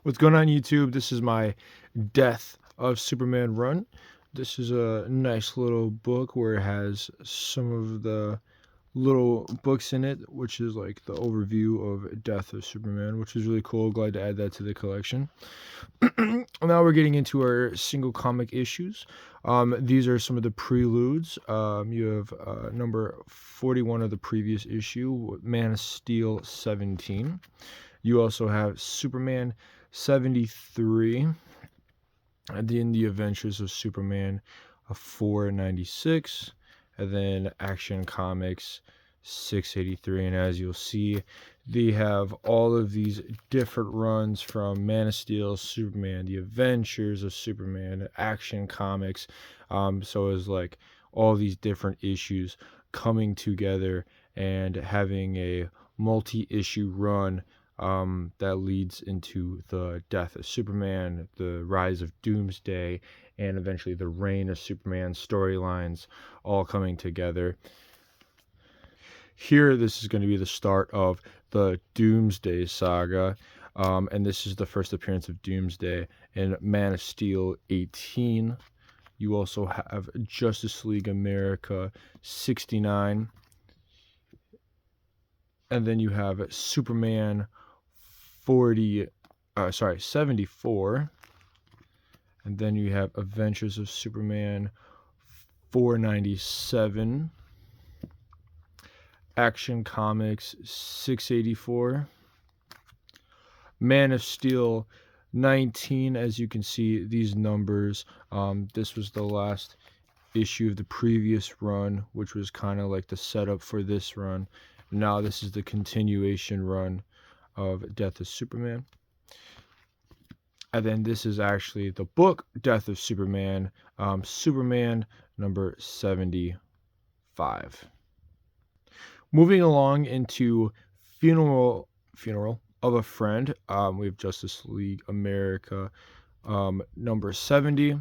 What's going on, YouTube? This is my Death of Superman run. This is a nice little book where it has some of the little books in it, which is like the overview of Death of Superman, which is really cool. Glad to add that to the collection. Now we're getting into our single comic issues. These are some of the preludes. You have number 41 of the previous issue, Man of Steel 17. You also have Superman 73, and then the Adventures of Superman 496, and then Action Comics 683. And as you'll see, they have all of these different runs from Man of Steel, Superman, the Adventures of Superman, Action Comics. So it's like all these different issues coming together and having a multi-issue run that leads into the death of Superman, the rise of Doomsday, and eventually the reign of Superman storylines all coming together. Here, this is going to be the start of the Doomsday saga, and this is the first appearance of Doomsday in Man of Steel 18. You also have Justice League America 69, and then you have Superman 74, and then you have Adventures of Superman 497, Action Comics 684, Man of Steel 19. As you can see, these numbers, this was the last issue of the previous run, which was kind of like the setup for this run. Now this is the continuation run of Death of Superman. And then this is actually the book Death of Superman, Superman number 75. Moving along into Funeral of a Friend, we have Justice League America number 70.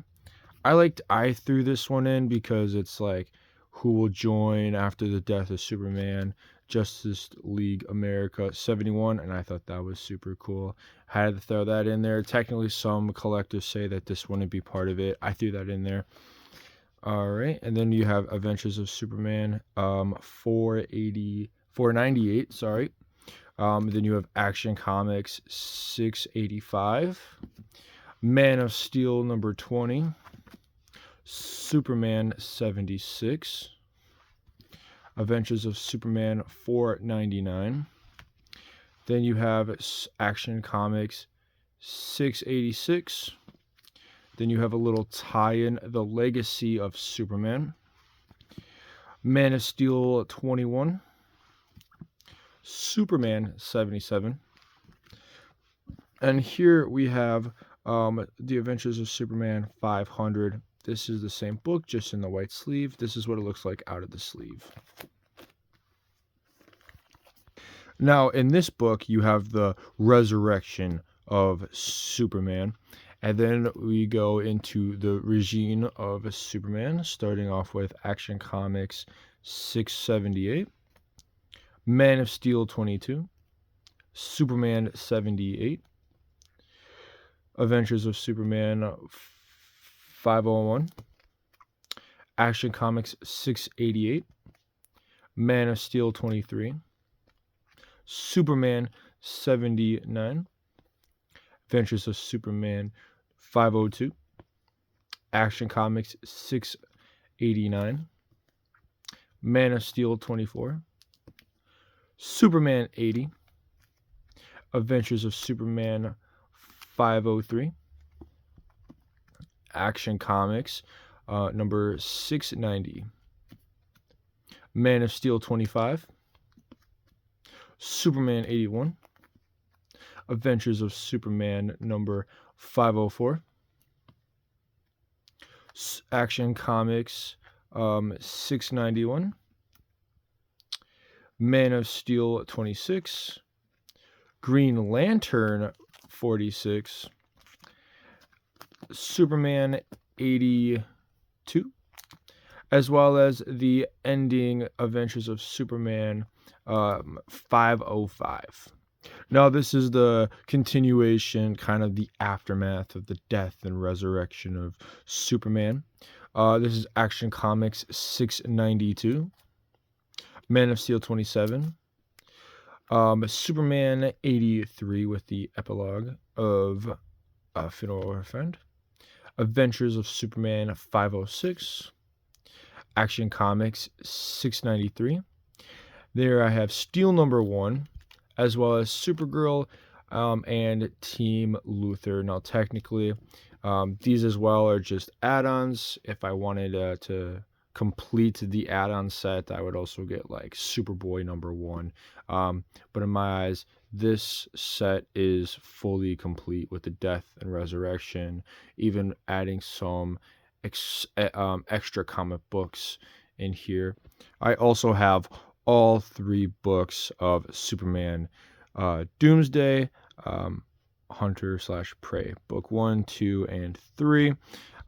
I threw this one in because it's like who will join after the death of Superman. Justice League America 71, and I thought that was super cool. Had to throw that in there. Technically, some collectors say that this wouldn't be part of it. I threw that in there. All right, and then you have Adventures of Superman 498, sorry. Then you have Action Comics 685, Man of Steel number 20, Superman 76, Adventures of Superman 499. Then you have Action Comics 686. Then you have a little tie-in, The Legacy of Superman, Man of Steel 21, Superman 77. And here we have The Adventures of Superman 500. This is the same book, just in the white sleeve. This is what it looks like out of the sleeve. Now, in this book, you have the resurrection of Superman. And then we go into the regime of Superman, starting off with Action Comics 678, Man of Steel 22, Superman 78, Adventures of Superman 501, Action Comics 688, Man of Steel 23, Superman 79, Adventures of Superman 502, Action Comics 689, Man of Steel 24, Superman 80, Adventures of Superman 503, Action Comics number 690, Man of Steel 25, Superman 81, Adventures of Superman number 504, Action Comics 691, Man of Steel 26, Green Lantern 46, Superman 82, as well as the ending Adventures of Superman 505. Now, this is the continuation, kind of the aftermath of the death and resurrection of Superman. This is Action Comics 692, Man of Steel 27, Superman 83 with the epilogue of Funeral of a Friend, Adventures of Superman 506, Action Comics 693. There I have Steel number 1, as well as Supergirl and Team Luthor. Now, technically, these as well are just add-ons. If I wanted to complete the add-on set, I would also get like Superboy number 1. But in my eyes, this set is fully complete with the death and resurrection, even adding some extra comic books in here. I also have all 3 books of Superman, Doomsday, Hunter slash Prey, book 1, 2, and 3.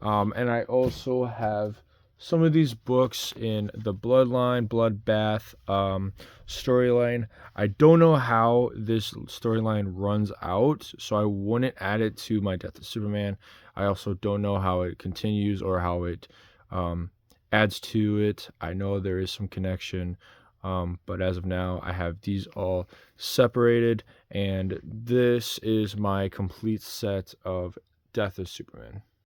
And I also have some of these books in the Bloodbath storyline. I don't know how this storyline runs out, so I wouldn't add it to my Death of Superman. I also don't know how it continues or how it adds to it. I know there is some connection, but as of now, I have these all separated, and this is my complete set of Death of Superman.